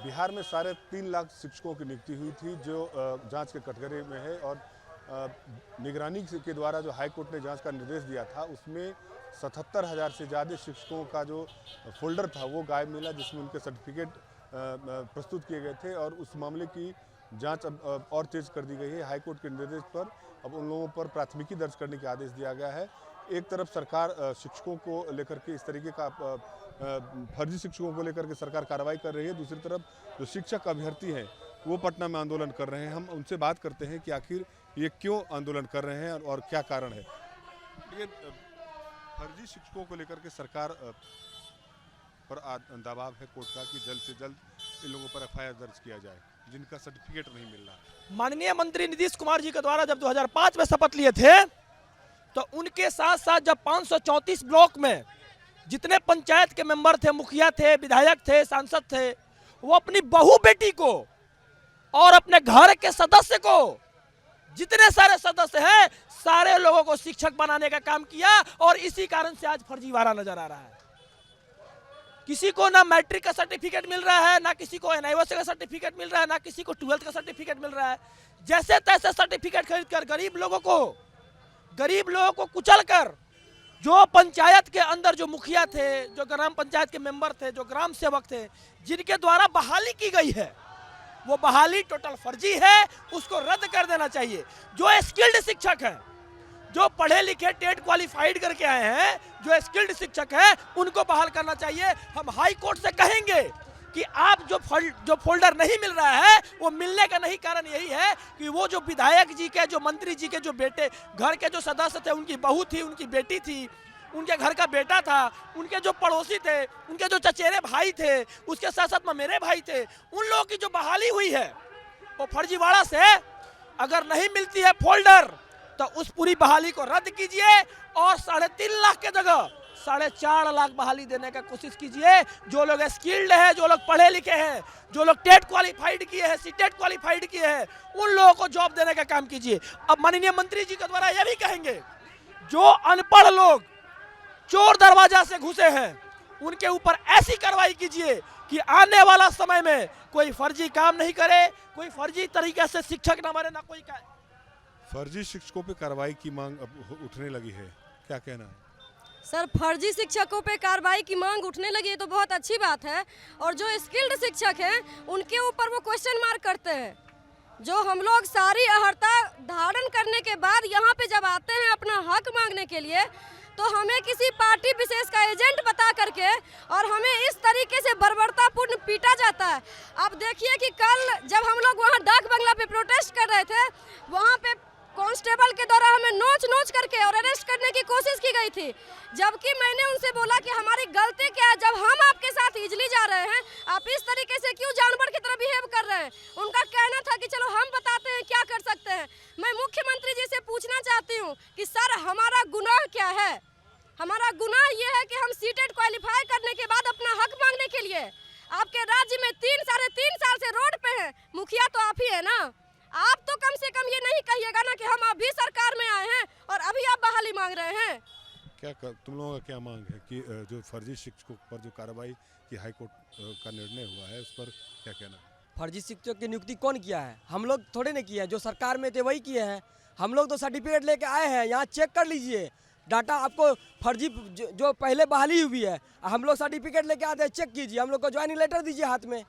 बिहार में 3.5 लाख शिक्षकों की नियुक्ति हुई थी जो जांच के कटघरे में है और निगरानी के द्वारा जो हाई कोर्ट ने जांच का निर्देश दिया था उसमें 77,000 से ज़्यादा शिक्षकों का जो फोल्डर था वो गायब मिला, जिसमें उनके सर्टिफिकेट प्रस्तुत किए गए थे और उस मामले की जांच अब और तेज कर दी गई है। हाई कोर्ट के निर्देश पर अब उन लोगों पर प्राथमिकी दर्ज करने के आदेश दिया गया है। एक तरफ सरकार शिक्षकों को लेकर के इस तरीके का फर्जी शिक्षकों को लेकर के सरकार कार्रवाई कर रही है, दूसरी तरफ जो शिक्षक अभ्यर्थी हैं वो पटना में आंदोलन कर रहे हैं। हम उनसे बात करते हैं कि आखिर ये क्यों आंदोलन कर रहे हैं और क्या कारण है। ये फर्जी शिक्षकों को लेकर के सरकार पर दबाव है कोर्ट का कि जल्द से जल्द इन लोगों पर एफआईआर दर्ज किया जाए जिनका सर्टिफिकेट नहीं मिल रहा है। माननीय मंत्री नीतीश कुमार जी के द्वारा जब 2005 में शपथ लिए थे तो उनके साथ साथ जब 534 ब्लॉक में जितने पंचायत के मेंबर थे, मुखिया थे, विधायक थे, सांसद थे, वो अपनी बहू बेटी को और अपने घर के सदस्य को, जितने सारे सदस्य हैं सारे लोगों को शिक्षक बनाने का काम किया और इसी कारण से आज फर्जीवाड़ा नजर आ रहा है। किसी को ना मैट्रिक का सर्टिफिकेट मिल रहा है, ना किसी को एनआईओसी का सर्टिफिकेट मिल रहा है, ना किसी को 12th का सर्टिफिकेट मिल रहा है। जैसे तैसे सर्टिफिकेट खरीद कर गरीब लोगों को कुचल कर, जो पंचायत के अंदर जो मुखिया थे, जो ग्राम पंचायत के मेंबर थे, जो ग्राम सेवक थे, जिनके द्वारा बहाली की गई है वो बहाली टोटल फर्जी है, उसको रद्द कर देना चाहिए। जो स्किल्ड शिक्षक हैं, जो पढ़े लिखे टेट क्वालिफाइड करके आए हैं, जो स्किल्ड शिक्षक हैं, उनको बहाल करना चाहिए। हम हाई कोर्ट से कहेंगे कि आप जो फोल्डर नहीं मिल रहा है वो मिलने का नहीं कारण यही है कि वो जो विधायक जी के, जो मंत्री जी के जो बेटे, घर के जो सदस्य थे, उनकी बहू थी, उनकी बेटी थी, उनके घर का बेटा था, उनके जो पड़ोसी थे, उनके जो चचेरे भाई थे, उसके साथ साथ में मेरे भाई थे, उन लोगों की जो बहाली हुई है वो फर्जीवाड़ा से अगर नहीं मिलती है फोल्डर तो उस पूरी बहाली को रद्द कीजिए और 3.5 लाख के जगह 4.5 लाख बहाली देने का कोशिश कीजिए। जो लोग स्किल्ड है, जो लोग पढ़े लिखे हैं, जो लोग टेट क्वालिफाइड किए हैं, सीटेट क्वालिफाइड किए हैं, उन लोगों को जॉब देने का काम कीजिए। अब माननीय मंत्री जी के द्वारा यह भी कहेंगे, जो अनपढ़ लोग चोर दरवाजा से घुसे हैं उनके ऊपर ऐसी कार्रवाई कीजिए कि आने वाला समय में कोई फर्जी काम नहीं करे, कोई फर्जी तरीके से शिक्षक ना बने, ना कोई फर्जी शिक्षकों पे कार्रवाई की मांग अब उठने लगी है, क्या कहना है? सर, फर्जी शिक्षकों पे कार्रवाई की मांग उठने लगी तो बहुत अच्छी बात है, और जो स्किल्ड शिक्षक हैं उनके ऊपर वो क्वेश्चन मार्क करते हैं। जो हम लोग सारी अहर्ता धारण करने के बाद यहाँ पे जब आते हैं अपना हक मांगने के लिए, तो हमें किसी पार्टी विशेष का एजेंट बता करके और हमें इस तरीके से बर्बरतापूर्ण पीटा जाता है। अब देखिए कि कल जब हम लोग वहाँ डाक बंगला पे प्रोटेस्ट कर रहे थे, वहाँ पे कांस्टेबल के द्वारा हमें नोच करके और अरेस्ट करने की कोशिश की गई थी, जबकि मैंने उनसे बोला कि हमारी गलती क्या है, जब हम आपके साथ इजली जा रहे हैं आप इस तरीके से क्यों जानवर की तरह बिहेव कर रहे हैं। उनका कहना था कि चलो हम बताते हैं क्या कर सकते हैं। मैं मुख्यमंत्री जी से पूछना चाहती हूँ कि सर, हमारा गुनाह क्या है? हमारा गुनाह ये है कि हम सीटेट क्वालिफाई करने के बाद अपना हक मांगने के लिए आपके राज्य में 3-3.5 साल से रोड पे हैं। मुखिया तो आप ही है ना, आप तो कम से कम ये नहीं कहिएगा ना कि हम अभी सरकार में आए हैं और अभी आप बहाली मांग रहे हैं। क्या तुम लोगों का क्या मांग है कि जो फर्जी शिक्षकों पर जो कार्रवाई की हाई कोर्ट का निर्णय हुआ है उस पर क्या कहना है? फर्जी शिक्षक की नियुक्ति कौन किया है? हम लोग थोड़े ने किया है, जो सरकार में थे वही किए हैं। हम लोग तो सर्टिफिकेट लेके आए हैं, यहाँ चेक कर लीजिए डाटा, आपको फर्जी जो पहले बहाली हुई है, हम लोग सर्टिफिकेट लेके आते हैं, चेक कीजिए, हम लोग को ज्वाइनिंग लेटर दीजिए हाथ में।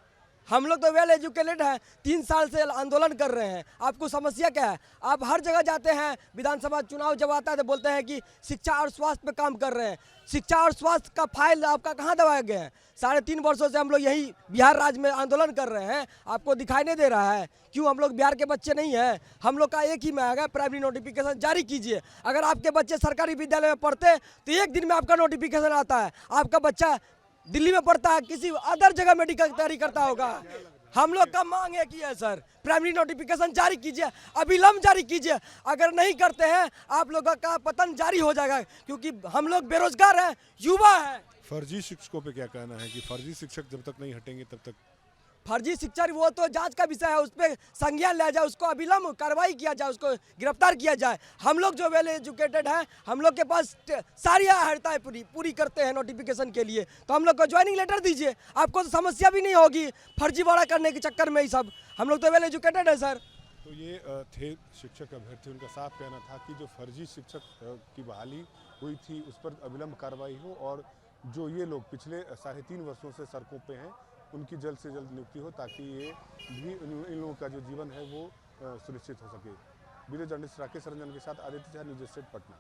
हम लोग तो वेल एजुकेटेड हैं, 3 साल से आंदोलन कर रहे हैं। आपको समस्या क्या है? आप हर जगह जाते हैं, विधानसभा चुनाव जब आता है तो बोलते हैं कि शिक्षा और स्वास्थ्य पे काम कर रहे हैं। शिक्षा और स्वास्थ्य का फाइल आपका कहाँ दबाया गया है? 3.5 वर्षों से हम लोग यही बिहार राज्य में आंदोलन कर रहे हैं, आपको दिखाई नहीं दे रहा है? क्यों हम लोग बिहार के बच्चे नहीं हैं? हम लोग का एक ही मांग है, प्राइमरी नोटिफिकेशन जारी कीजिए। अगर आपके बच्चे सरकारी विद्यालय में पढ़ते तो एक दिन में आपका नोटिफिकेशन आता है। आपका बच्चा दिल्ली में पढ़ता है, किसी अदर जगह मेडिकल की तैयारी करता होगा। हम लोग का मांग है कि है सर, प्राइमरी नोटिफिकेशन जारी कीजिए, अविलंब जारी कीजिए। अगर नहीं करते हैं आप लोगों का पतन जारी हो जाएगा, क्योंकि हम लोग बेरोजगार हैं, युवा हैं। फर्जी शिक्षकों पे क्या कहना है कि फर्जी शिक्षक जब तक नहीं हटेंगे तब तक फर्जी शिक्षक वो तो जांच का विषय है, उस पर संज्ञान लिया जाए, उसको अविलंब कार्रवाई किया जाए, उसको गिरफ्तार किया जाए। हम लोग जो वेल एजुकेटेड हैं, हम लोग के पास सारी अर्हताएं पूरी करते हैं नोटिफिकेशन के लिए, तो हम लोग को ज्वाइनिंग लेटर दीजिए, आपको तो समस्या भी नहीं होगी फर्जीवाड़ा करने के चक्कर में ही सब। हम लोग तो वेल एजुकेटेड है सर। तो ये थे शिक्षक अभ्यर्थी, उनका साफ कहना था कि जो फर्जी शिक्षक की बहाली हुई थी उस पर अविलंब कार्रवाई हो, और जो ये लोग पिछले 3.5 वर्षों से सड़कों पे हैं उनकी जल्द से जल्द नियुक्ति हो, ताकि ये भी इन लोगों का जो जीवन है वो सुनिश्चित हो सके। वीडियो जर्नलिस्ट राकेश रंजन के साथ आदित्य झा, न्यूज़ 8 पटना।